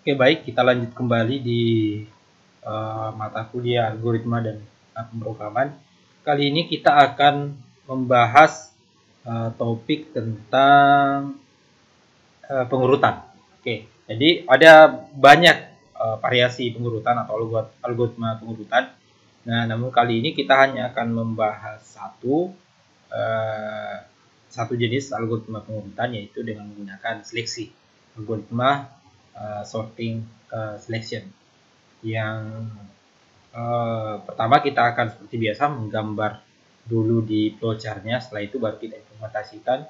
Oke, baik, kita lanjut kembali di mata kuliah algoritma dan pemrograman. Kali ini kita akan membahas topik tentang pengurutan. Oke, jadi ada banyak variasi pengurutan atau algoritma pengurutan. Nah, namun kali ini kita hanya akan membahas satu jenis algoritma pengurutan, yaitu dengan menggunakan seleksi, algoritma sorting selection. Yang pertama kita akan seperti biasa menggambar dulu di flowchart-nya, setelah itu baru kita implementasikan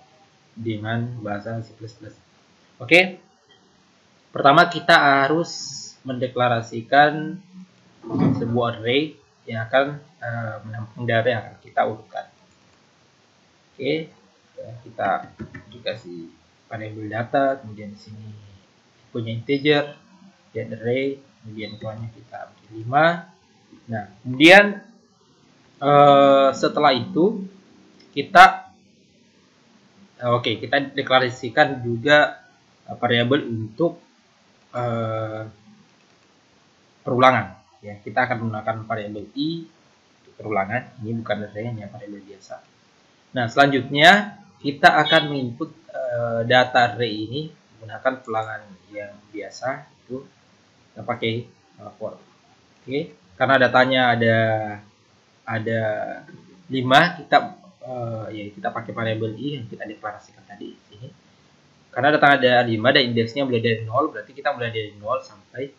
dengan bahasa C++. Oke, pertama kita harus mendeklarasikan sebuah array yang akan menampung data yang akan kita urutkan. Oke, kita dikasih variabel data, kemudian di sini punya integer, dan array, kemudian tuanya kita ambil 5. Nah, kemudian setelah itu kita kita deklarasikan juga variabel untuk perulangan. Ya, kita akan menggunakan variabel i untuk perulangan. Ini bukan array, hanya variabel biasa. Nah, selanjutnya kita akan menginput data array ini menggunakan ulangan yang biasa, itu kita pakai for. Oke, karena datanya ada 5, kita pakai variabel i yang kita deklarasikan tadi di sini. Karena data ada 5 dan indeksnya mulai dari 0, berarti kita mulai dari 0 sampai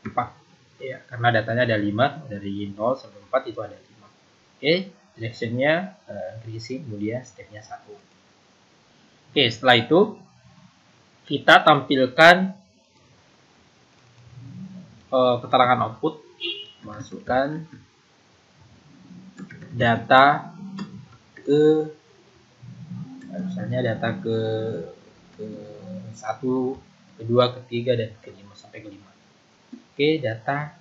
4. Ya, karena datanya ada 5, dari 0 sampai 4 itu ada 5. Oke, direction-nya increasing, kemudian step-nya 1. Oke, setelah itu kita tampilkan keterangan output, masukkan data ke misalnya data ke 1, ke 2, ke 3, dan ke 5 sampai ke 5. Oke, data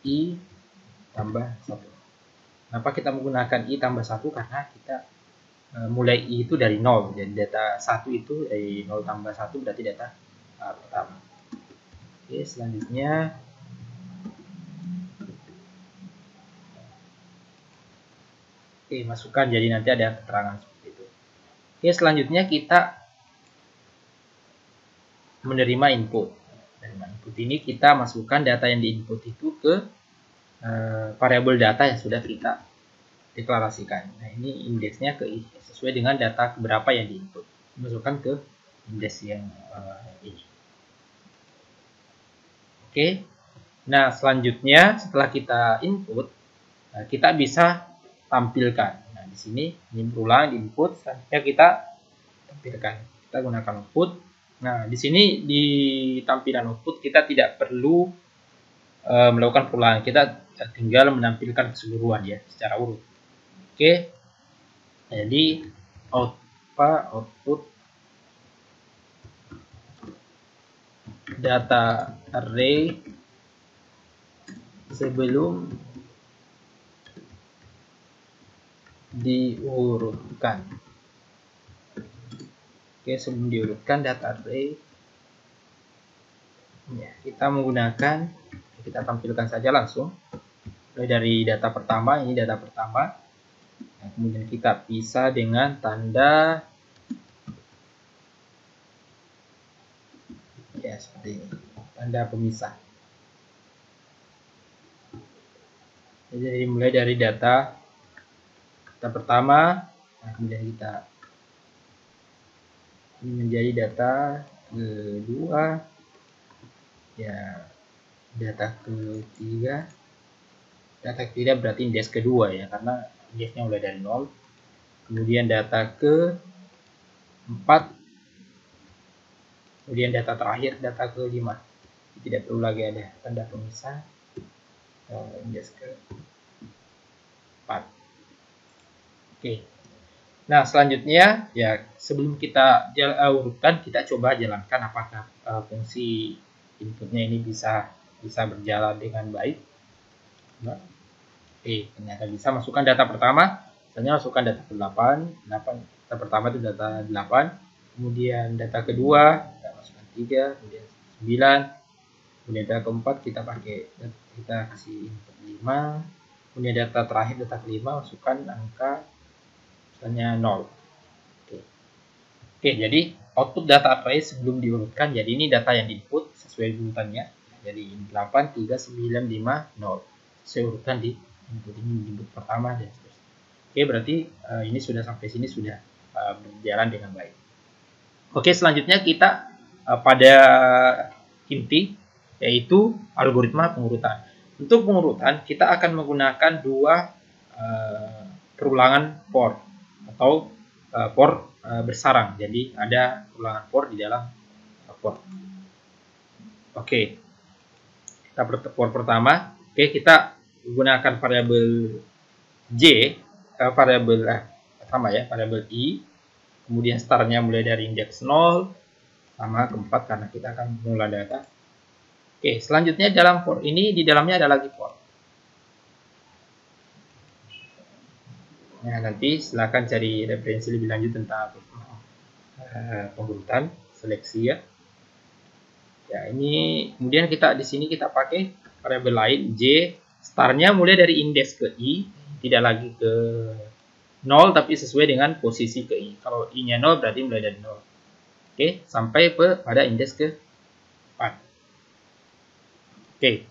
i tambah 1. Kenapa kita menggunakan i tambah 1? Karena kita mulai i itu dari 0. Jadi data 1 itu dari 0 tambah 1 berarti data pertama. Oke, selanjutnya masukkan, jadi nanti ada keterangan seperti itu. Oke, selanjutnya kita menerima input. Menerima input ini kita masukkan data yang diinput itu ke variabel data yang sudah kita deklarasikan. Nah, ini indeksnya ke i, sesuai dengan data berapa yang diinput. Masukkan ke indeks yang ini. Oke. Nah, selanjutnya setelah kita input, kita bisa tampilkan. Nah, di sini ini berulang di input, selanjutnya kita tampilkan. Kita gunakan output. Nah, di sini di tampilan output kita tidak perlu melakukan perulangan. Kita tinggal menampilkan keseluruhan ya secara urut. Oke. Jadi output data array sebelum diurutkan. Oke, sebelum diurutkan data array ya, kita tampilkan saja langsung. Mulai dari data pertama, ini data pertama. Nah, kemudian kita pisah dengan tanda ya seperti ini, tanda pemisah. Jadi mulai dari data pertama, nah kemudian kita ini menjadi data kedua, ya data ketiga. Data ketiga berarti indeks kedua ya, karena indeksnya mulai dari 0. Kemudian data ke-4. Kemudian data terakhir, data ke-5. Tidak perlu lagi ada tanda pemisah. Indeks ke-4. Oke. Nah, selanjutnya ya sebelum kita urutkan, kita coba jalankan apakah fungsi inputnya ini bisa berjalan dengan baik. Ternyata bisa. Masukkan data pertama, misalnya masukkan data ke-8, data pertama itu data 8, kemudian data kedua kita masukkan 3, kemudian 9, Kemudian data keempat kita kasih input 5. Kemudian data terakhir, data kelima, masukkan angka misalnya 0. Oke, jadi output data array sebelum diurutkan, jadi ini data yang diinput sesuai urutannya. Jadi 8, 3, 9, 5, 0. Sesuai urutan di input ini, input pertama dan seterusnya. Oke, berarti ini sudah sampai sini sudah berjalan dengan baik. Oke, selanjutnya kita pada inti, yaitu algoritma pengurutan. Untuk pengurutan, kita akan menggunakan dua perulangan for atau for bersarang. Jadi ada ulangan for di dalam for. Oke, kita for pertama. Oke, kita gunakan variabel j, variabel i. Kemudian startnya mulai dari indeks 0 sama keempat karena kita akan mengulang data. Oke, selanjutnya dalam for ini di dalamnya ada lagi for. Nah, nanti silakan cari referensi lebih lanjut tentang pengurutan seleksi ya. Ya, ini kemudian kita di sini kita pakai variabel lain j, startnya mulai dari indeks ke i, tidak lagi ke 0 tapi sesuai dengan posisi ke i. Kalau i-nya 0 berarti mulai dari 0. Oke, sampai pada indeks ke 4. Oke.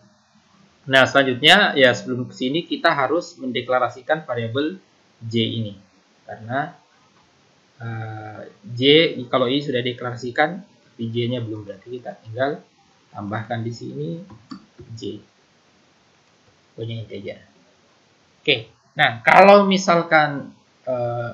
Nah, selanjutnya ya sebelum ke sini kita harus mendeklarasikan variabel j ini. Karena j kalau i sudah deklarasikan tapi j-nya belum, berarti kita tinggal tambahkan di sini j. Punya integer. Oke. Nah, kalau misalkan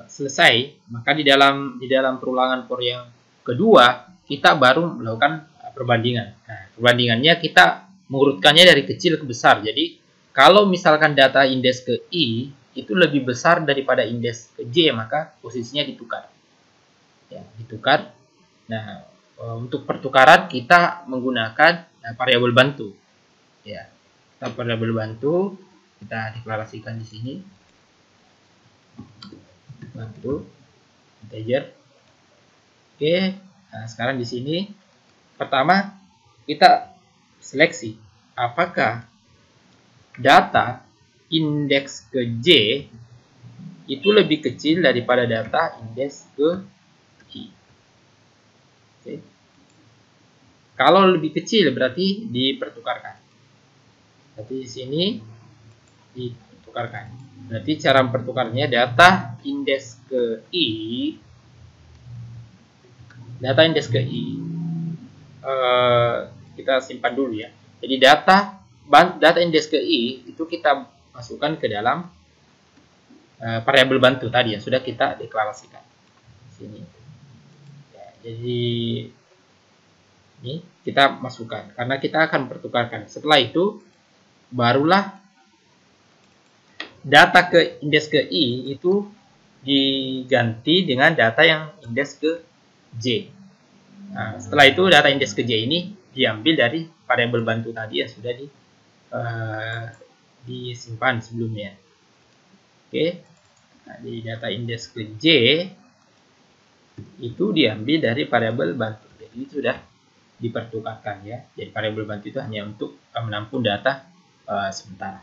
selesai, maka di dalam perulangan for yang kedua kita baru melakukan perbandingan. Nah, perbandingannya kita mengurutkannya dari kecil ke besar. Jadi kalau misalkan data indeks ke i itu lebih besar daripada indeks ke j, maka posisinya ditukar. Ya, ditukar. Nah, untuk pertukaran kita menggunakan variabel bantu. Ya, variabel bantu kita deklarasikan di sini. Bantu integer. Oke, nah sekarang di sini pertama kita seleksi apakah data indeks ke j itu lebih kecil daripada data indeks ke i. Oke. Kalau lebih kecil berarti dipertukarkan. Berarti di sini dipertukarkan. Berarti cara mempertukarnya data indeks ke i, kita simpan dulu ya. Jadi data indeks ke i itu kita masukkan ke dalam variabel bantu tadi yang sudah kita deklarasikan. Sini. Ya, jadi ini kita masukkan karena kita akan mempertukarkan. Setelah itu barulah data ke indeks ke i itu diganti dengan data yang indeks ke j. Nah, setelah itu data indeks ke j ini diambil dari variabel bantu tadi yang sudah disimpan sebelumnya. Oke. Nah, di data indeks ke j itu diambil dari variabel bantu. Jadi itu sudah dipertukarkan ya. Jadi variabel bantu itu hanya untuk menampung data sementara.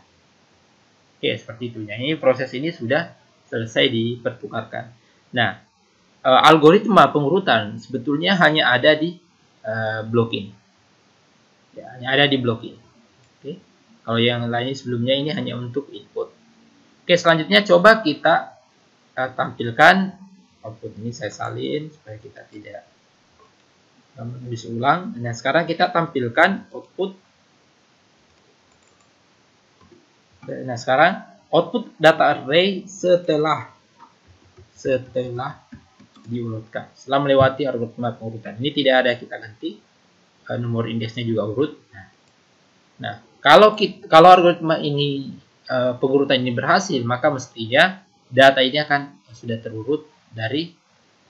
Oke, seperti itu. Nah, ini proses ini sudah selesai dipertukarkan. Nah, algoritma pengurutan sebetulnya hanya ada di blocking. Ya, hanya ada di blocking. Oke. Kalau yang lain sebelumnya ini hanya untuk input. Oke, selanjutnya coba kita tampilkan output ini, saya salin supaya kita tidak menulis ulang. Nah, sekarang kita tampilkan output. Nah, sekarang output data array setelah diurutkan, setelah melewati algoritma pengurutan. Ini tidak ada kita ganti, nomor indeksnya juga urut. Nah, kalau algoritma ini pengurutan ini berhasil, maka mestinya data ini akan sudah terurut dari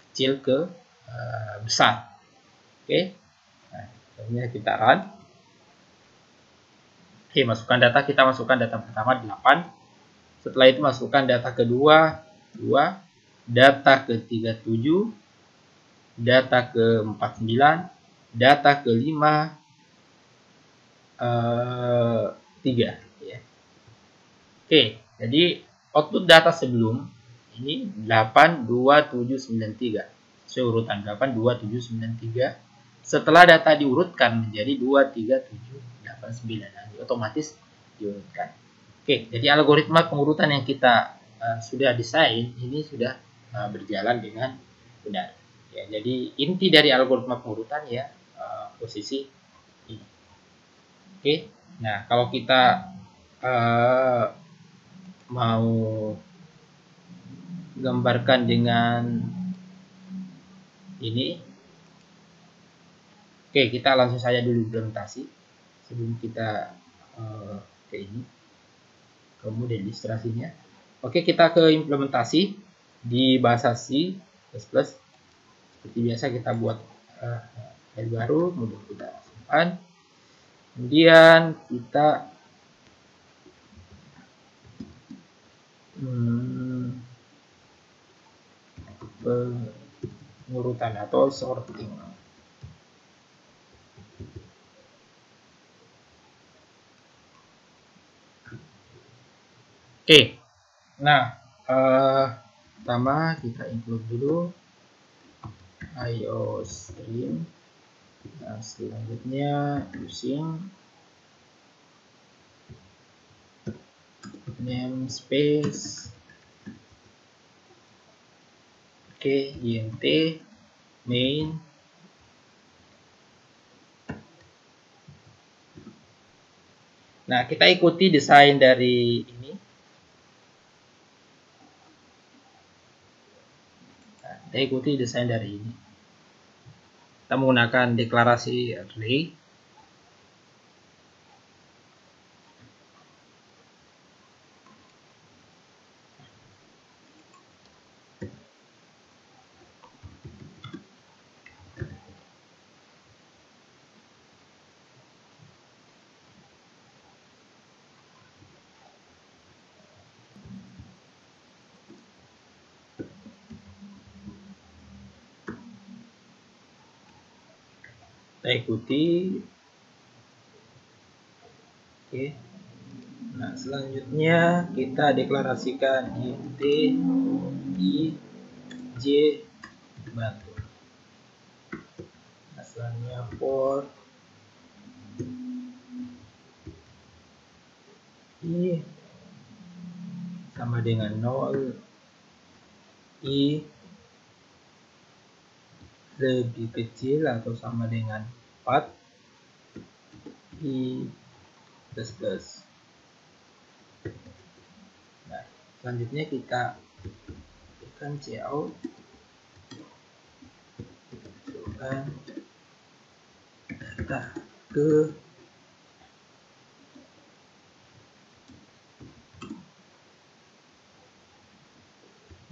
kecil ke besar. Oke, nah, kita run. Oke, kita masukkan data pertama 8. Setelah itu masukkan data kedua 2, data ke-3 7, data ke-4 9, data ke-5 3 ya. Oke, jadi output data sebelum ini 82793 sesuai urutan 82793. Setelah data diurutkan menjadi 23789, nah, otomatis diurutkan. Oke, jadi algoritma pengurutan yang kita sudah desain ini sudah berjalan dengan benar. Ya, jadi inti dari algoritma pengurutan ya posisi ini. Oke, nah kalau kita mau gambarkan dengan ini, oke kita langsung saja dulu implementasi sebelum kita ke ini, ke model ilustrasinya. Oke, kita ke implementasi di bahasa C++. Seperti biasa kita buat file baru, kemudian kita simpan. Kemudian kita pengurutan atau sorting. Oke, nah pertama kita include dulu IOStream. Nah, selanjutnya using namespace. Oke, int main. Nah, kita ikuti desain dari ini. Nah, kita ikuti desain dari ini. Kita menggunakan deklarasi array. Kita ikuti. Oke. Nah, selanjutnya kita deklarasikan int I j bantu. Nah, selanjutnya for I sama dengan 0, I lebih kecil atau sama dengan 4, I plus. Nah, selanjutnya kita tekan cout, masukkan data ke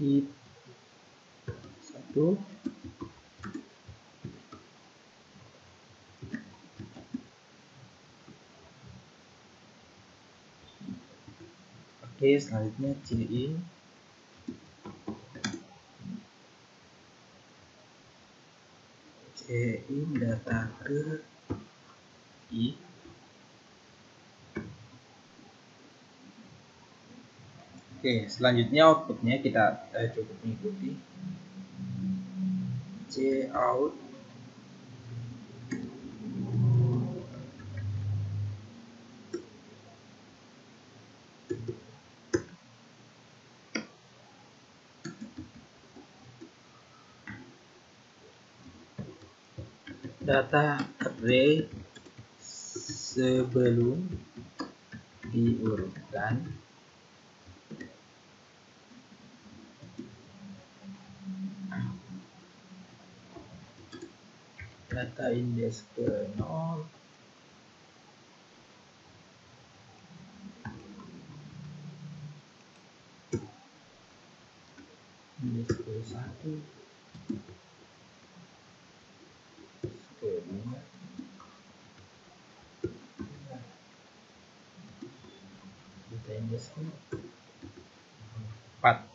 I 1. Oke, selanjutnya cin data ke I. Oke, selanjutnya outputnya kita cukup mengikuti cout data array sebelum diurutkan. Data index ke 0, index ke 1, ke 2, data index ke 4.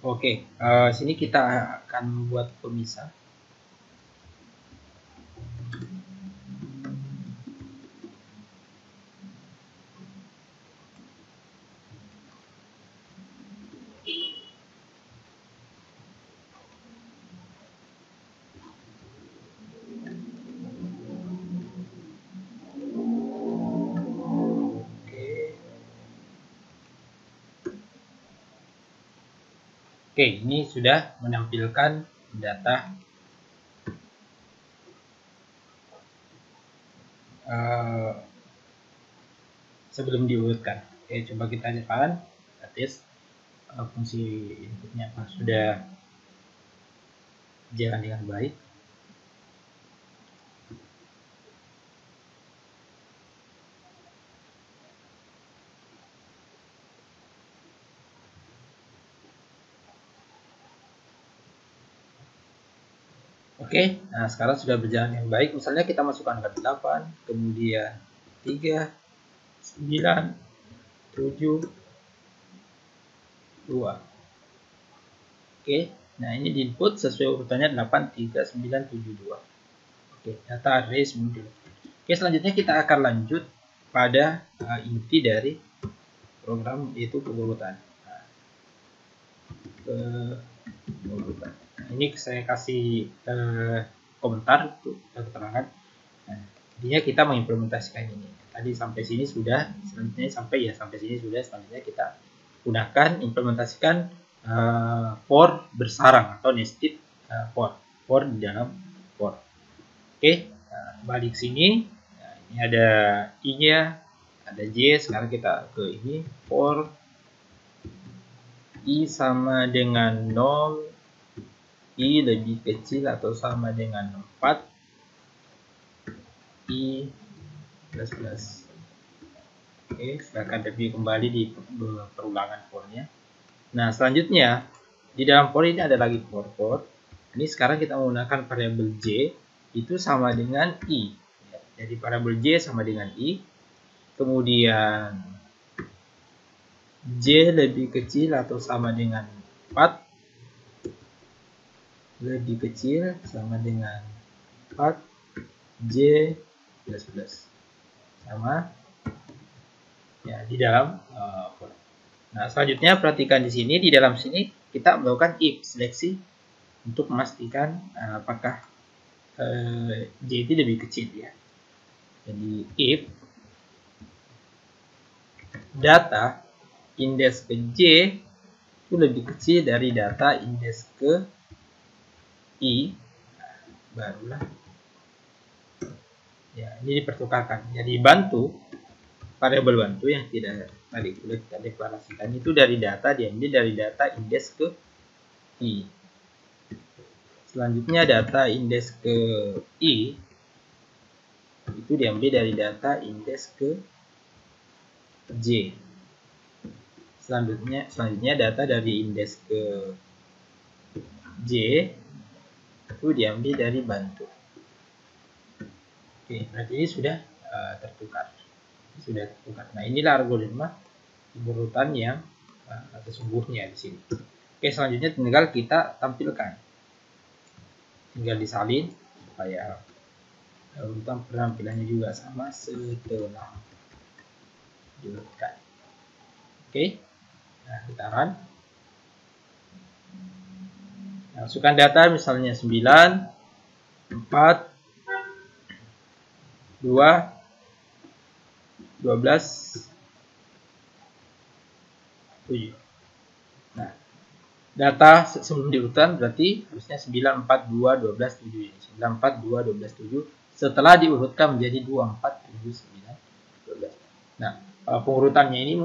Oke, sini kita akan buat pemisah. Oke, ini sudah menampilkan data sebelum diurutkan. Oke, coba kita jalan tes fungsi inputnya apa sudah jalan dengan baik. Oke, nah sekarang sudah berjalan dengan baik. Misalnya kita masukkan angka 8, kemudian 3, 9, 7, 2. Oke, nah ini di input sesuai urutannya 8, 3, 9, 7, 2. Oke, data array muncul. Oke, selanjutnya kita akan lanjut pada inti dari program, yaitu pengurutan. Pengurutan. Nah, ini saya kasih komentar untuk keterangan. Nah, intinya kita mengimplementasikan ini. Tadi sampai sini sudah, selanjutnya sampai sini sudah. Selanjutnya kita gunakan implementasikan for bersarang atau nested for di dalam for. Oke, nah, balik sini. Nah, ini ada i-nya, ada j. Sekarang kita ke ini for i sama dengan 0, i lebih kecil atau sama dengan 4, i plus plus. Oke, silakan review kembali di perulangan for-nya. Nah, selanjutnya di dalam for ini ada lagi for. Ini sekarang kita menggunakan variabel j itu sama dengan i. Jadi variabel j sama dengan i. Kemudian j lebih kecil atau sama dengan 4, lebih kecil sama dengan 4, j plus plus, sama ya di dalam for. Nah, selanjutnya perhatikan di sini, di dalam sini kita melakukan if seleksi untuk memastikan apakah j itu lebih kecil ya. Jadi if data indeks ke j itu lebih kecil dari data indeks ke i, barulah ya ini dipertukarkan. Jadi bantu, variabel bantu yang tidak tadi sudah kita deklarasikan itu dari data diambil dari data indeks ke i. Selanjutnya data indeks ke i itu diambil dari data indeks ke j. Selanjutnya data dari indeks ke j itu diambil dari bantu. Oke, berarti ini sudah tertukar. Nah, inilah algoritma urutan yang sesungguhnya di sini. Oke, selanjutnya tinggal kita tampilkan. Tinggal disalin supaya urutan penampilannya juga sama setelah diurutkan. Oke, nah kita run. Nah, masukkan data misalnya 9, 4, 2, 12, 7. Nah, data sebelum diurutan berarti harusnya 9, 4, 2, 12, 7 ini. 9, 4, 2, 12, 7. Setelah diurutkan menjadi 2, 4, 7, 9, 12. Nah, pengurutannya ini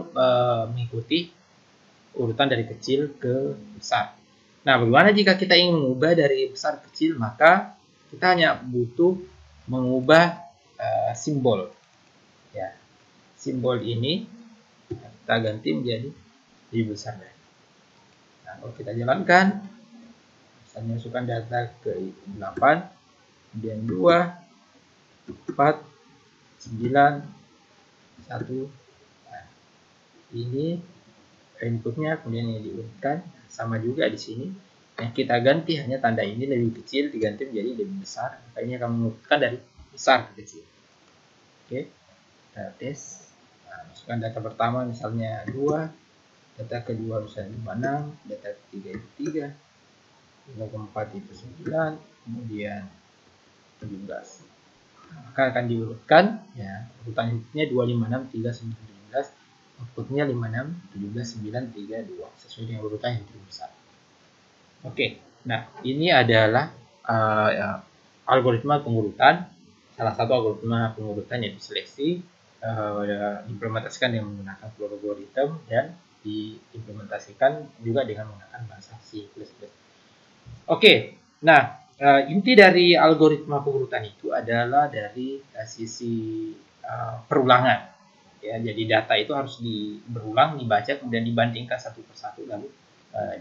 mengikuti urutan dari kecil ke besar. Nah, bagaimana jika kita ingin mengubah dari besar ke kecil? Maka kita hanya butuh mengubah simbol. Ya, simbol ini kita ganti menjadi lebih besar. Nah, kalau kita jalankan, misalnya masukkan data ke 8, kemudian 2, 4, 9, 1. Nah, ini inputnya, kemudian ini diurutkan. Sama juga di sini. Yang kita ganti hanya tanda ini lebih kecil diganti menjadi lebih besar. Maka ini akan mengurutkan dari besar ke kecil. Oke, kita tes. Nah, masukkan data pertama misalnya 2, data kedua misalnya 56, data ketiga itu 3, data keempat itu 9, kemudian 17. Nah, maka akan diurutkan ya, urutan inputnya 256, 3, 9, 17, outputnya 56, 17, 9, 3, 2 sesuai dengan urutan yang lebih besar. Oke, nah ini adalah ya, algoritma pengurutan. Salah satu algoritma pengurutan yaitu seleksi, diimplementasikan dengan menggunakan flow algorithm dan diimplementasikan juga dengan menggunakan bahasa C++. Oke, nah inti dari algoritma pengurutan itu adalah dari sisi perulangan. Ya, jadi data itu harus berulang, dibaca, kemudian dibandingkan satu persatu lalu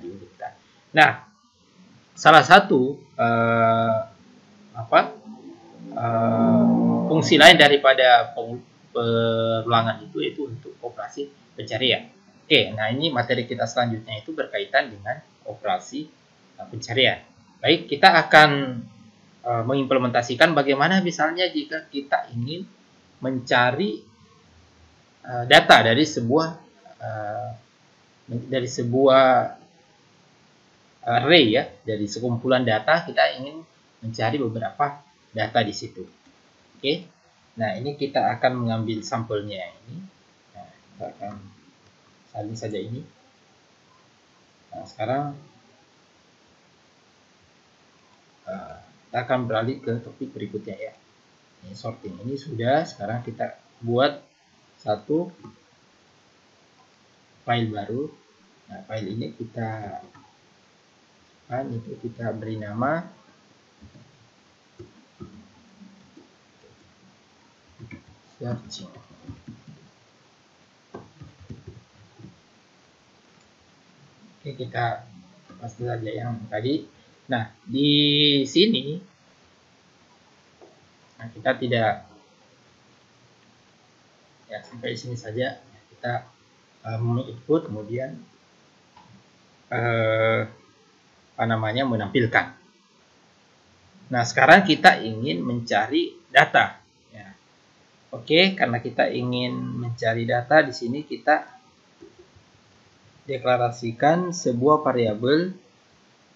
diurutkan. Nah, salah satu fungsi lain daripada perulangan itu yaitu untuk operasi pencarian. Oke, nah ini materi kita selanjutnya itu berkaitan dengan operasi pencarian. Baik, kita akan mengimplementasikan bagaimana misalnya jika kita ingin mencari data dari sebuah array ya, dari sekumpulan data kita ingin mencari beberapa data di situ. Oke, nah ini kita akan mengambil sampelnya ini. Nah, kita akan salin saja ini. Nah, sekarang kita akan beralih ke topik berikutnya ya. Ini sorting ini sudah. Sekarang kita buat satu file baru. Nah, file ini kita beri nama searching. Oke, kita pasti saja yang tadi. Nah, di sini kita tidak ya, sampai di sini saja. Kita menginput kemudian menampilkan. Nah, sekarang kita ingin mencari data. Ya. Oke, karena kita ingin mencari data, di sini kita deklarasikan sebuah variabel.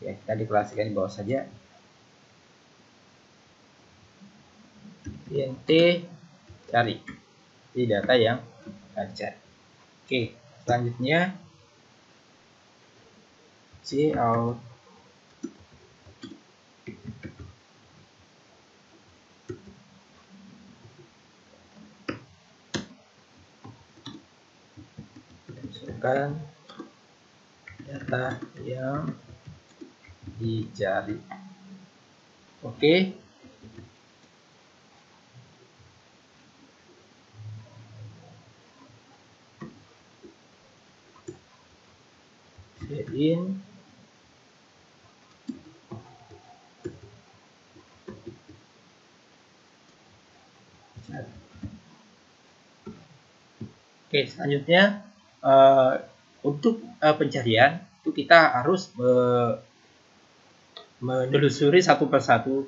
Ya, kita deklarasikan di bawah saja. int cari. Ini data yang kita cari. Oke, selanjutnya cout masukkan data yang dicari. Oke. In Oke, selanjutnya untuk pencarian itu kita harus menelusuri satu persatu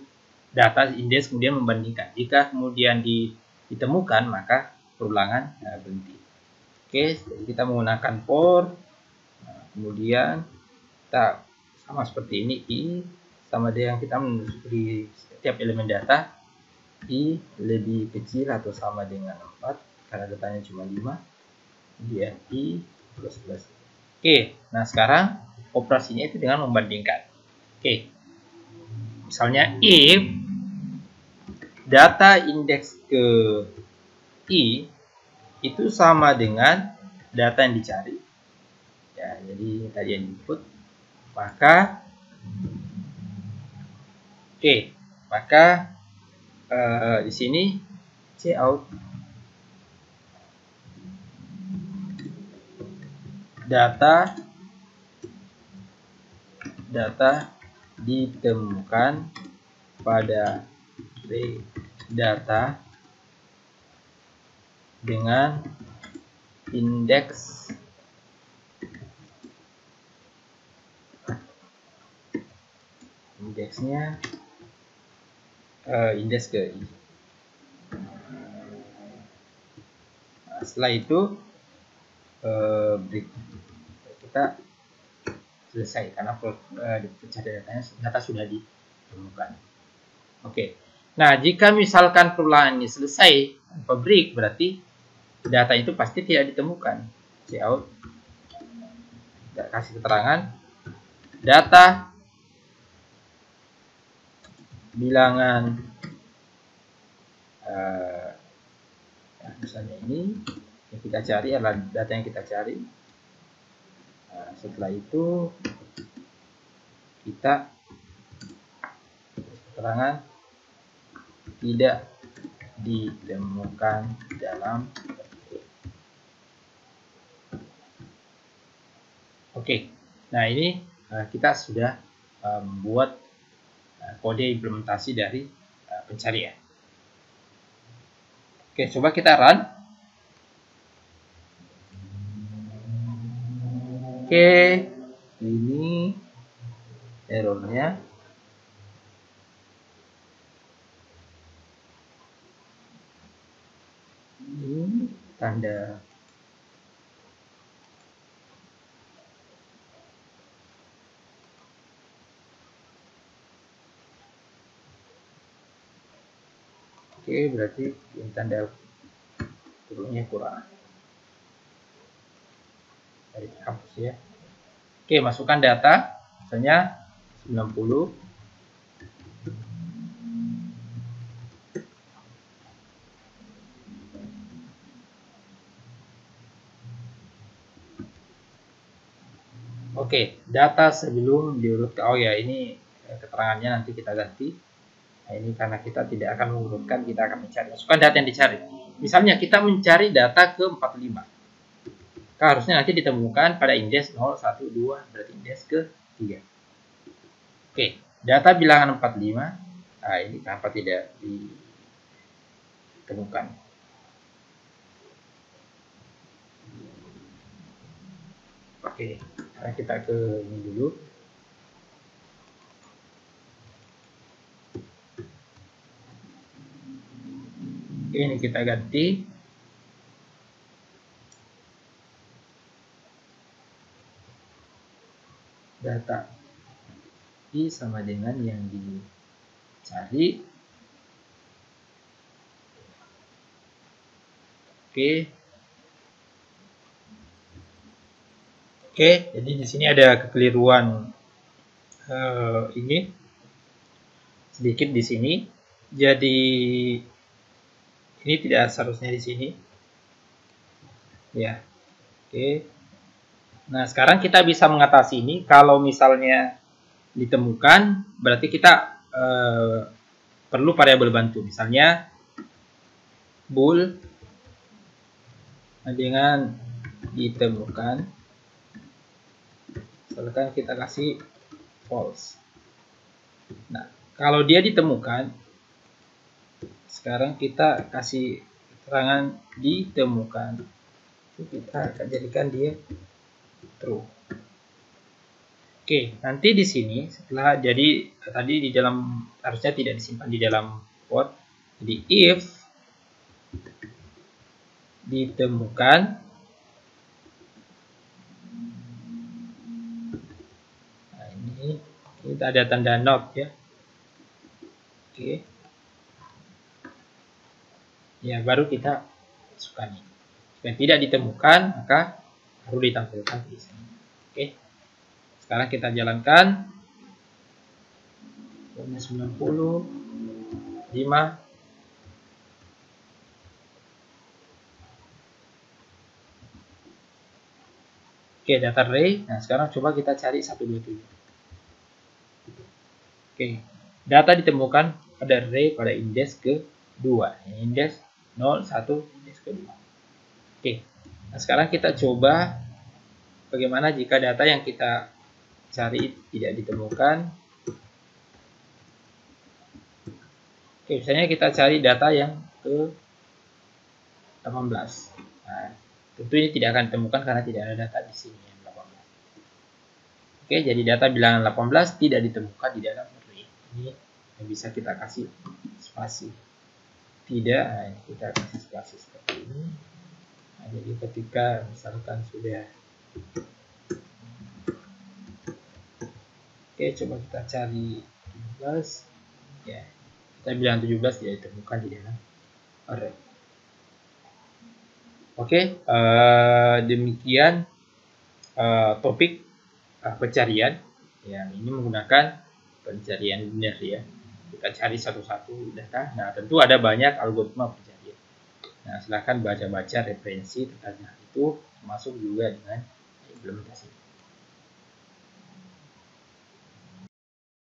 data indeks kemudian membandingkan. Jika kemudian ditemukan maka perulangan berhenti. Oke, jadi kita menggunakan for, kemudian kita sama seperti ini, i sama dengan kita menelusuri setiap elemen data, i lebih kecil atau sama dengan 4 karena datanya cuma 5, kemudian i plus. Oke, nah sekarang operasinya itu dengan membandingkan. Oke, misalnya if data indeks ke i itu sama dengan data yang dicari, ya jadi tadi yang input, maka di sini cout data ditemukan pada data dengan indeks indeksnya indeks ke i. Nah, setelah itu kita selesai karena pencarian data sudah ditemukan. Oke. Nah, jika misalkan perulangan ini selesai tanpa break, berarti data itu pasti tidak ditemukan. Cout tidak kasih keterangan data bilangan misalnya ini yang kita cari adalah data yang kita cari. Setelah itu kita keterangan tidak ditemukan dalam array. Oke, nah ini kita sudah membuat kode implementasi dari pencarian. Oke, coba kita run. Oke, ini errornya. Ini tanda oke, berarti ini tanda turunnya kurang dari hapus ya. Oke, masukkan data misalnya 90. Oke, data sebelum diurutkan. Oh ya, ini keterangannya nanti kita ganti. Nah, ini karena kita tidak akan mengurutkan, kita akan mencari. Masukkan data yang dicari. Misalnya kita mencari data ke 45. Maka harusnya nanti ditemukan pada indeks 0, 1, 2, berarti indeks ke 3. Oke, data bilangan 45. Nah, ini kenapa tidak ditemukan? Oke, nah kita ke ini dulu. Oke, ini kita ganti. Data I sama dengan yang dicari. Oke, jadi di sini ada kekeliruan ini sedikit di sini. Jadi ini tidak seharusnya di sini. Ya. Oke. Nah, sekarang kita bisa mengatasi ini. Kalau misalnya ditemukan, berarti kita perlu variabel bantu. Misalnya bool dengan ditemukan. Misalkan kita kasih false. Nah, kalau dia ditemukan, sekarang kita kasih keterangan ditemukan. Kita akan jadikan dia true. Oke, nanti di sini setelah jadi tadi di dalam harusnya tidak disimpan di dalam quote. Jadi if ditemukan, nah ini ada tanda not ya. Oke. Ya, baru kita masukkan ini. Jika tidak ditemukan, maka baru ditampilkan di sini. Oke. Sekarang kita jalankan. 90, 5. Oke, data array. Nah, sekarang coba kita cari 127. Oke. Data ditemukan pada array pada indeks ke-2. Indeks 0, 1, indeks ke-2. Oke. Nah, sekarang kita coba bagaimana jika data yang kita cari tidak ditemukan. Oke, misalnya kita cari data yang ke-18. Nah, tentu ini tidak akan ditemukan karena tidak ada data di sini yang 18. Oke, jadi data bilangan 18 tidak ditemukan di dalam array. Ini yang bisa kita kasih spasi. Tidak, nah, kita kasih spasi seperti ini. Nah, jadi ketika misalkan sudah, oke, coba kita cari 17, ya, kita bilang 17 tidak ditemukan di dalam array. Oke, demikian topik pencarian. Ya, ini menggunakan pencarian linear ya. kita cari satu-satu data. Nah, tentu ada banyak algoritma perjanjian. Nah, silahkan baca-baca referensi terkait hal itu, termasuk juga dengan implementasi.